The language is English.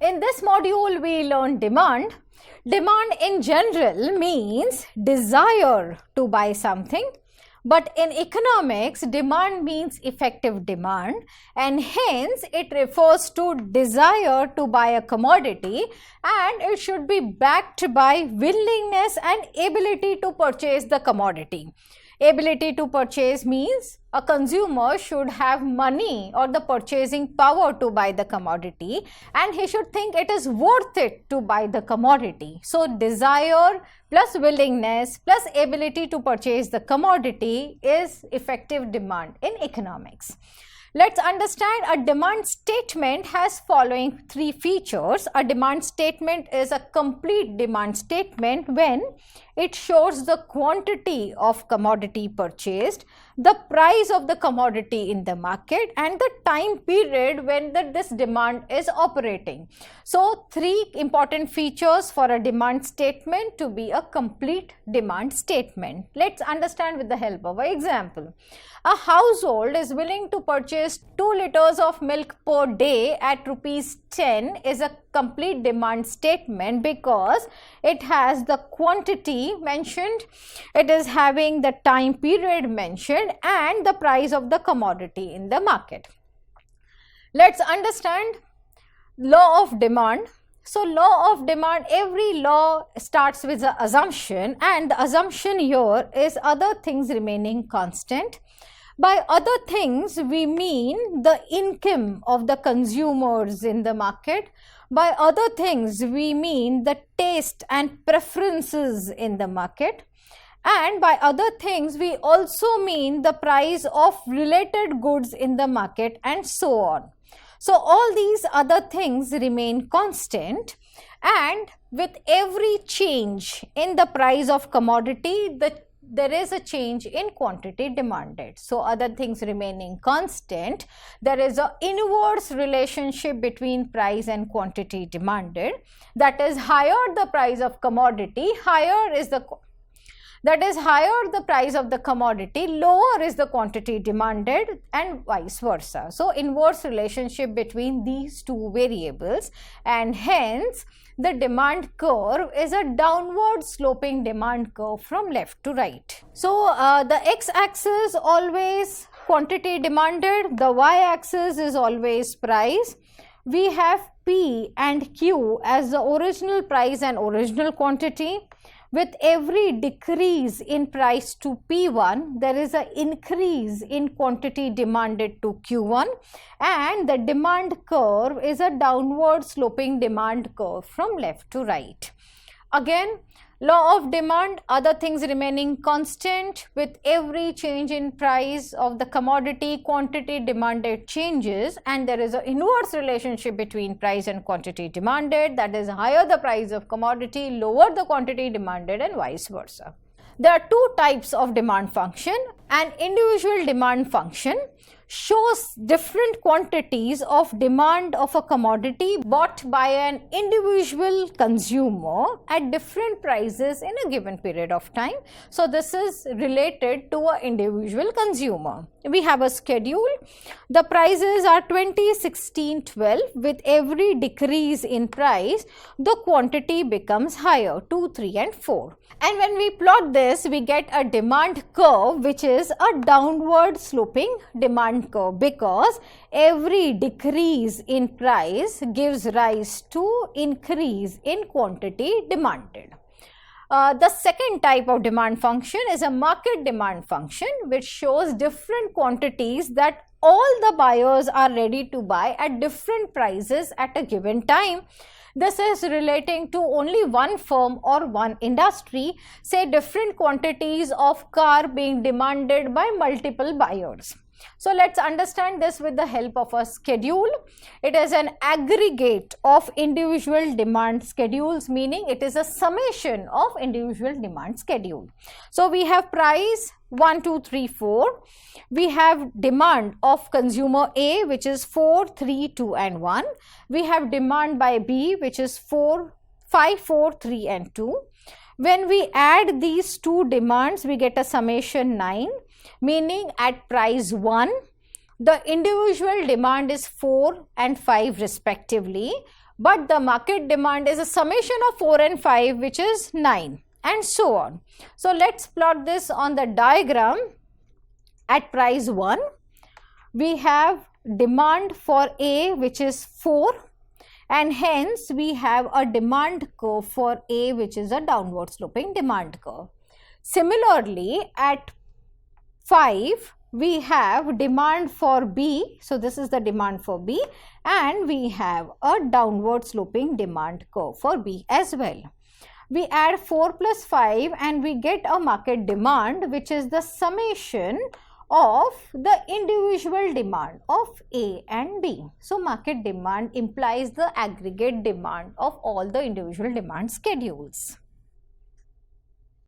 In this module, we learn demand. Demand in general means desire to buy something. But in economics, demand means effective demand, and hence it refers to desire to buy a commodity, and it should be backed by willingness and ability to purchase the commodity. Ability to purchase means a consumer should have money or the purchasing power to buy the commodity, and he should think it is worth it to buy the commodity. So, desire plus willingness plus ability to purchase the commodity is effective demand in economics. Let's understand a demand statement has following three features. A demand statement is a complete demand statement when it shows the quantity of commodity purchased, the price of the commodity in the market, and the time period when this demand is operating. So, three important features for a demand statement to be a complete demand statement. Let's understand with the help of an example. A household is willing to purchase 2 liters of milk per day at rupees 10 is a complete demand statement because it has the quantity mentioned, it is having the time period mentioned, and the price of the commodity in the market. Let's understand law of demand. So, law of demand, every law starts with an assumption, and the assumption here is other things remaining constant. By other things, we mean the income of the consumers in the market. By other things, we mean the taste and preferences in the market. And by other things, we also mean the price of related goods in the market, and so on. So, all these other things remain constant, and with every change in the price of commodity, there is a change in quantity demanded. So, other things remaining constant, there is an inverse relationship between price and quantity demanded. That is, higher the price of commodity, higher the price of the commodity, lower is the quantity demanded, and vice versa. So, inverse relationship between these two variables, and hence the demand curve is a downward sloping demand curve from left to right. So, the x-axis always quantity demanded, the y-axis is always price. We have P and Q as the original price and original quantity. With every decrease in price to P1, there is an increase in quantity demanded to Q1, and the demand curve is a downward sloping demand curve from left to right. Again, law of demand, other things remaining constant, with every change in price of the commodity, quantity demanded changes, and there is an inverse relationship between price and quantity demanded, that is, higher the price of commodity, lower the quantity demanded, and vice versa. There are two types of demand function. An individual demand function shows different quantities of demand of a commodity bought by an individual consumer at different prices in a given period of time. So, this is related to an individual consumer. We have a schedule. The prices are 20, 16, 12. With every decrease in price, the quantity becomes higher, 2, 3 and 4. And when we plot this, we get a demand curve which is a downward sloping demand curve, because every decrease in price gives rise to increase in quantity demanded. The second type of demand function is a market demand function, which shows different quantities that all the buyers are ready to buy at different prices at a given time. This is relating to only one firm or one industry, say different quantities of car being demanded by multiple buyers. So, let's understand this with the help of a schedule. It is an aggregate of individual demand schedules, meaning it is a summation of individual demand schedule. So, we have price 1, 2, 3, 4. We have demand of consumer A, which is 4, 3, 2 and 1. We have demand by B, which is 5, 4, 3 and 2. When we add these two demands, we get a summation 9, meaning at price 1, the individual demand is 4 and 5 respectively, but the market demand is a summation of 4 and 5, which is 9, and so on. So let's plot this on the diagram. At price 1, we have demand for A, which is 4, and hence we have a demand curve for A, which is a downward sloping demand curve. Similarly, at 5, we have demand for B, so this is the demand for B, and we have a downward sloping demand curve for B as well. We add 4 plus 5 and we get a market demand, which is the summation of the individual demand of A and B. So market demand implies the aggregate demand of all the individual demand schedules.